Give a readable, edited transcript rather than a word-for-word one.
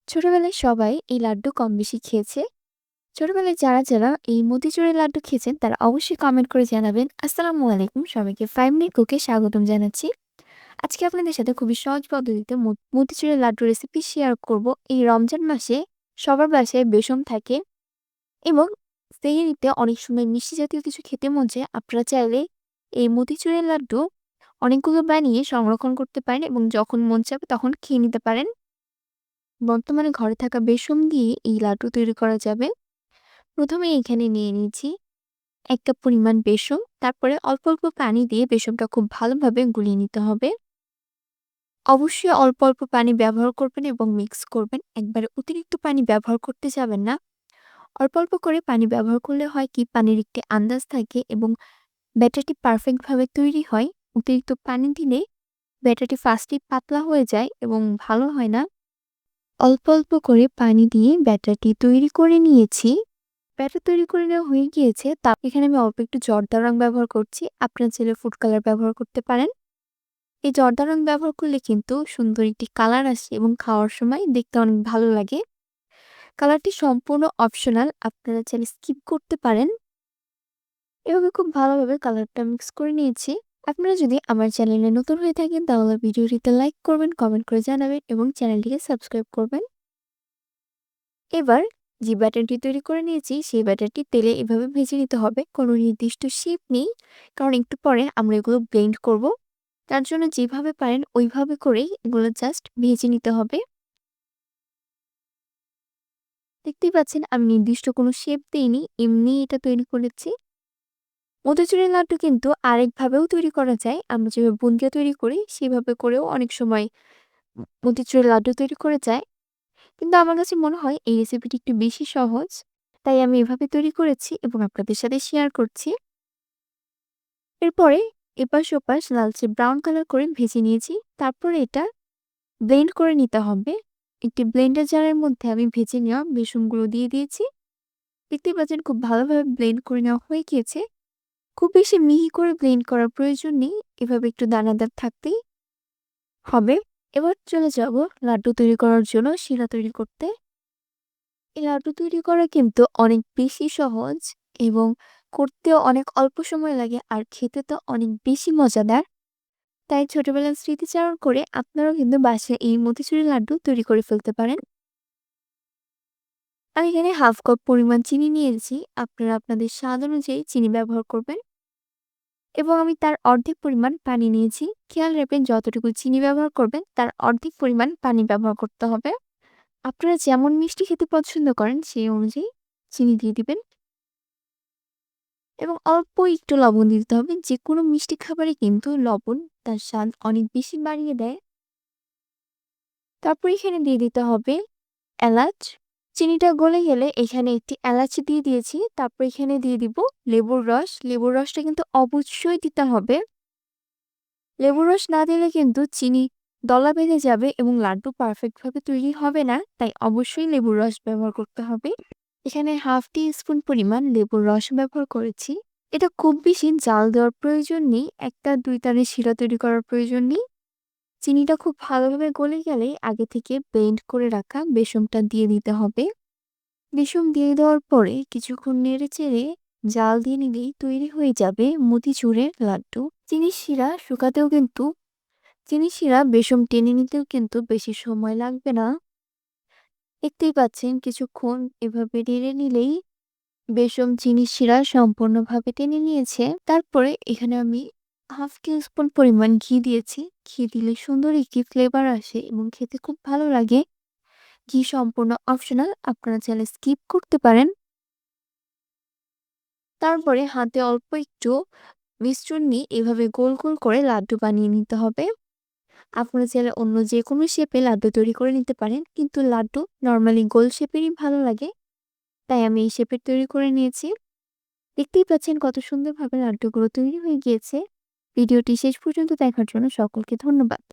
ছোটবেলায় সবাই এই লাড্ডু কম বেশি খেয়েছে। ছোটবেলায় যারা এই মতিচুরের লাড্ডু খেয়েছেন তারা অবশ্যই কমেন্ট করে জানাবেন। আসসালামু আলাইকুম, সবাইকে 5 মিনিট কুকে স্বাগতম জানাচ্ছি। আজকে আপনাদের সাথে খুবই সহজ পদ্ধতিতে মতিচুরের লাড্ডু রেসিপি শেয়ার করব। এই রমজান মাসে সবার বাসায় বেসন থাকে এবং সেহরিতে অনেক সময় মিষ্টি জাতীয় কিছু খেতে মন চায়। আপনারা চাইলে এই মতিচুরের লাড্ডু অনেকগুলো বানিয়ে সংরক্ষণ করতে পারেন এবং যখন মন চাবে তখন খেয়ে নিতে পারেন। বর্তমানে ঘরে থাকা বেসন দিয়ে এই লাড্ডু তৈরি করা যাবে। প্রথমে এখানে নিয়ে নিয়েছি ১ কাপ পরিমাণ বেসন। তারপরে অল্প, অল্প পানি দিয়ে বেসনটা খুব ভালোভাবে গুলিয়ে নিতে হবে। অবশ্যই অল্প, অল্প পানি ব্যবহার করবেন এবং মিক্স করবেন। একবারে অতিরিক্ত পানি ব্যবহার করতে যাবেন না। অল্প, অল্প করে পানি ব্যবহার করলে হয় কি পানির একটি আন্দাজ থাকে এবং ব্যাটারটি পারফেক্ট ভাবে তৈরি হয়। অতিরিক্ত পানি দিলে ব্যাটারটি ফার্স্টেই পাতলা হয়ে যায় এবং ভালো হয় না। অল্প, অল্প করে পানি দিয়ে ব্যাটারটি তৈরি করে নিয়েছি। ব্যাটার তৈরি করে নেওয়া হয়ে গিয়েছে। এখানে আমি অল্প একটু জর্দা রং ব্যবহার করছি। আপনার চাইলে ফুড কালার ব্যবহার করতে পারেন। এই জর্দা রং ব্যবহার করলে কিন্তু সুন্দর একটি কালার আসে এবং খাওয়ার সময় দেখতে অনেক ভালো লাগে। কালারটি সম্পূর্ণ অপশনাল। আপনারা চাইলে স্কিপ করতে পারেন। এভাবে খুব ভালোভাবে কালারটা মিক্স করে নিয়েছি। আপনারা যদি আমার চ্যানেলে নতুন হয়ে থাকেন তাহলে ভিডিওটিতে লাইক করবেন, কমেন্ট করে জানাবেন এবং চ্যানেলটিকে সাবস্ক্রাইব করবেন। এবার যে ব্যাটারটি তৈরি করে নিয়েছি সেই ব্যাটারটি তেলে এভাবে ভেজে নিতে হবে। কোনো নির্দিষ্ট শেপ নেই, কারণ একটু পরে আমরা এগুলো ব্লেন্ড করব। তার জন্য যেভাবে পারেন ওইভাবে করেই এগুলো জাস্ট ভেজে নিতে হবে। দেখতেই পাচ্ছেন আমি নির্দিষ্ট কোনো শেপ দেইনি, এমনি এটা তৈরি করেছি। মতিচুরের লাড্ডু কিন্তু আরেকভাবেও তৈরি করা যায়। আমরা যেভাবে বুন্দিয়া তৈরি করি সেভাবে করেও অনেক সময় মতিচুরের লাড্ডু তৈরি করে যায়। কিন্তু আমার কাছে মনে হয় এই রেসিপিটি একটু বেশি সহজ। তাই আমি এভাবে তৈরি করেছি এবং আপনাদের সাথে শেয়ার করছি। এরপরে এপাশ-ওপাশ লালচে ব্রাউন কালার করে ভেজে নিয়েছি। তারপরে এটা ব্লেন্ড করে নিতে হবে। একটি ব্লেন্ডার জারের মধ্যে আমি ভেজে নেওয়া বেসনগুলো দিয়ে দিয়েছি। দেখতেই পাচ্ছেন খুব ভালোভাবে ব্লেন্ড করে নেওয়া হয়ে গিয়েছে। খুব বেশি মিহি করে ব্লেন্ড করার প্রয়োজন নেই। এভাবে একটু দানাদার থাকতেই হবে। এবার চলে যাব লাড্ডু তৈরি করার জন্য শিরা তৈরি করতে। এই লাড্ডু তৈরি করা কিন্তু অনেক বেশি সহজ এবং করতেও অনেক অল্প সময় লাগে আর খেতে তো অনেক বেশি মজাদার। তাই ছোটবেলার স্মৃতিচারণ করে আপনারাও কিন্তু বাসায় এই মতিচুরের লাড্ডু তৈরি করে ফেলতে পারেন। আমি এখানে 1/2 কাপ পরিমাণ চিনি নিয়েছি। আপনারা আপনাদের স্বাদ অনুযায়ী চিনি ব্যবহার করবেন এবং আমি তার অর্ধেক পরিমাণ পানি নিয়েছি। খেয়াল রাখবেন যতটুকু চিনি ব্যবহার করবেন তার অর্ধেক পরিমাণ পানি ব্যবহার করতে হবে। আপনারা যেমন মিষ্টি খেতে পছন্দ করেন সেই অনুযায়ী চিনি দিয়ে দিবেন এবং অল্প একটু লবণ দিতে হবে। যেকোনো মিষ্টি খাবারে কিন্তু লবণ তার স্বাদ অনেক বেশি বাড়িয়ে দেয়। তারপর এখানে দিয়ে দিতে হবে এলাচ। চিনিটা গলে গেলে এখানে একটি এলাচ দিয়ে দিয়েছি। তারপর এখানে দিয়ে দিব লেবুর রস। লেবুর রসটা কিন্তু অবশ্যই দিতে হবে। লেবুর রস না দিলে কিন্তু চিনি দলা বেঁধে যাবে এবং লাড্ডু পারফেক্ট ভাবে তৈরি হবে না। তাই অবশ্যই লেবুর রস ব্যবহার করতে হবে। এখানে 1/2 টি স্পুন পরিমাণ লেবুর রস ব্যবহার করেছি। এটা খুব বেশি জাল দেওয়ার প্রয়োজন নেই। ১ টা ২ তারের শিরা তৈরি করার প্রয়োজন নেই। চিনিটা খুব ভালোভাবে গলে গেলেই আগে থেকে ব্লেন্ড করে রাখা বেসনটা দিয়ে দিতে হবে। বেসন দিয়ে দেওয়ার পরে কিছুক্ষণ নেড়েচেড়ে জাল দিয়ে নিলেই তৈরি হয়ে যাবে মতিচুরের লাড্ডু। চিনির শিরা বেসন টেনে নিতেও কিন্তু বেশি সময় লাগবে না। দেখতেই পাচ্ছেন কিছুক্ষণ এভাবে নেড়ে নিলেই বেসন চিনির শিরা সম্পূর্ণভাবে টেনে নিয়েছে। তারপরে এখানে আমি 1/2 টিস্পুন পরিমাণ ঘি দিয়েছি। ঘি দিলে সুন্দর একটি ফ্লেভার আসে এবং খেতে খুব ভালো লাগে। ঘি সম্পূর্ণ অপশনাল, আপনারা চাইলে স্কিপ করতে পারেন। তারপরে হাতে অল্প একটু মিশ্রণ নিয়ে এভাবে গোল, গোল করে লাড্ডু বানিয়ে নিতে হবে। আপনারা চাইলে অন্য যেকোনো শেপে লাড্ডু তৈরি করে নিতে পারেন। কিন্তু লাড্ডু নরমালি গোল শেপেরই ভালো লাগে। তাই আমি এই শেপের তৈরি করে নিয়েছি। দেখতেই পাচ্ছেন কত সুন্দরভাবে লাড্ডুগুলো তৈরি হয়ে গিয়েছে। ভিডিওটি শেষ পর্যন্ত দেখার জন্য সকলকে ধন্যবাদ।